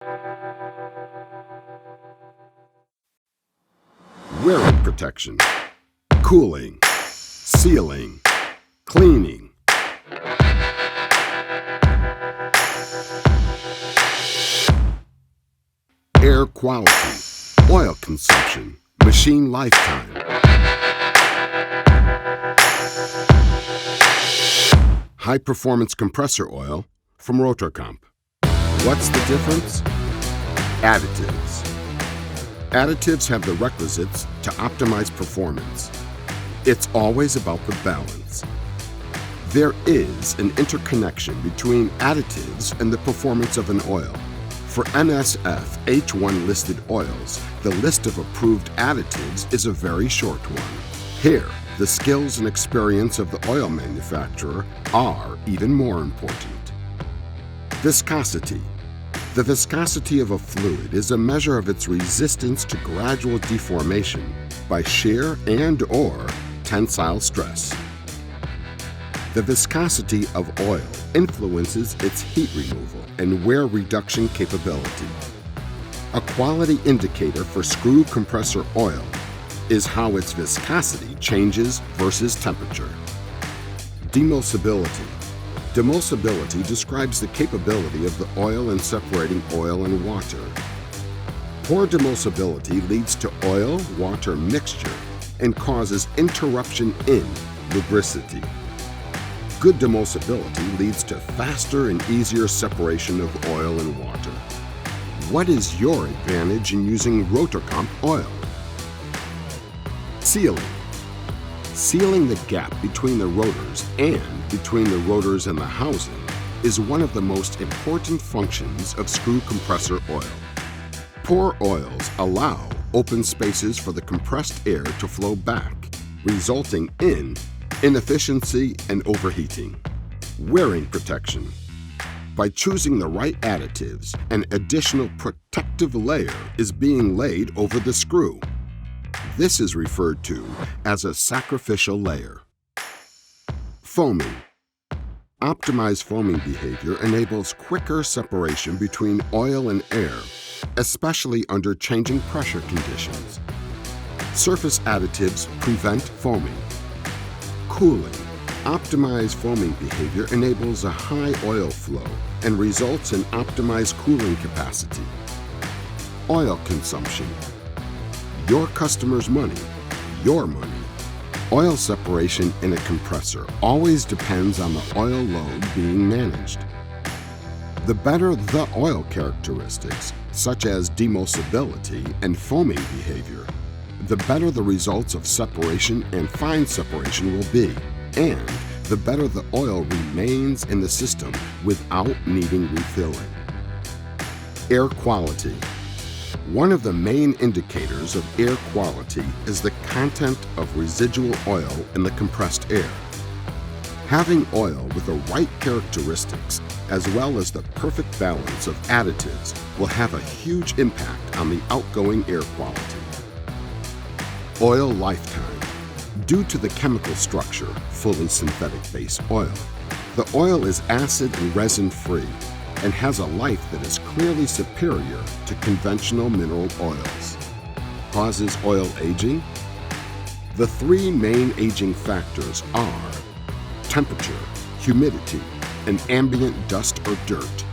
Wearing protection, cooling, sealing, cleaning. Air quality, oil consumption, machine lifetime. High-performance compressor oil from ROTORCOMP. What's the difference? Additives. Additives have the requisites to optimize performance. It's always about the balance. There is an interconnection between additives and the performance of an oil. For NSF H1 listed oils, the list of approved additives is a very short one. Here, the skills and experience of the oil manufacturer are even more important. Viscosity. The viscosity of a fluid is a measure of its resistance to gradual deformation by shear and/or tensile stress. The viscosity of oil influences its heat removal and wear reduction capability. A quality indicator for screw compressor oil is how its viscosity changes versus temperature. Demulsibility. Demulsibility describes the capability of the oil in separating oil and water. Poor demulsibility leads to oil-water mixture and causes interruption in lubricity. Good demulsibility leads to faster and easier separation of oil and water. What is your advantage in using ROTORCOMP oil? Sealing. Sealing the gap between the rotors and between the rotors and the housing is one of the most important functions of screw compressor oil. Poor oils allow open spaces for the compressed air to flow back, resulting in inefficiency and overheating. Wearing protection. By choosing the right additives, an additional protective layer is being laid over the screw. This is referred to as a sacrificial layer. Foaming. Optimized foaming behavior enables quicker separation between oil and air, especially under changing pressure conditions. Surface additives prevent foaming. Cooling. Optimized foaming behavior enables a high oil flow and results in optimized cooling capacity. Oil consumption. Your customer's money, your money. Oil separation in a compressor always depends on the oil load being managed. The better the oil characteristics, such as demulsibility and foaming behavior, the better the results of separation and fine separation will be, and the better the oil remains in the system without needing refilling. Air quality. One of the main indicators of air quality is the content of residual oil in the compressed air. Having oil with the right characteristics as well as the perfect balance of additives will have a huge impact on the outgoing air quality. Oil lifetime. Due to the chemical structure, fully synthetic base oil, the oil is acid and resin-free and has a life that is clearly superior to conventional mineral oils. Causes oil aging? The three main aging factors are temperature, humidity, and ambient dust or dirt.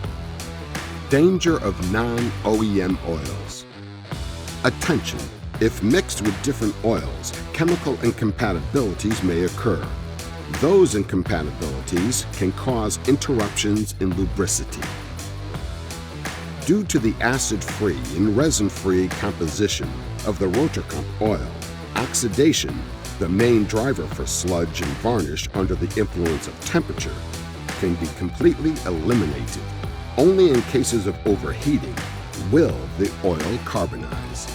Danger of non-OEM oils. Attention! If mixed with different oils, chemical incompatibilities may occur. Those incompatibilities can cause interruptions in lubricity. Due to the acid-free and resin-free composition of the ROTORCOMP oil, oxidation, the main driver for sludge and varnish under the influence of temperature, can be completely eliminated. Only in cases of overheating will the oil carbonize.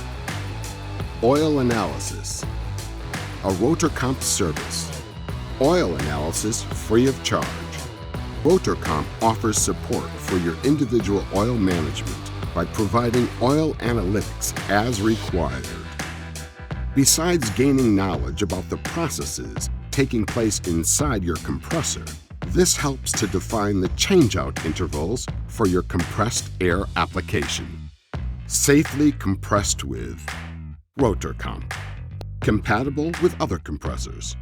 Oil analysis. A ROTORCOMP service. Oil analysis free of charge. ROTORCOMP offers support for your individual oil management by providing oil analytics as required. Besides gaining knowledge about the processes taking place inside your compressor, This helps to define the changeout intervals for your compressed air application. Safely compressed with ROTORCOMP. Compatible with other compressors.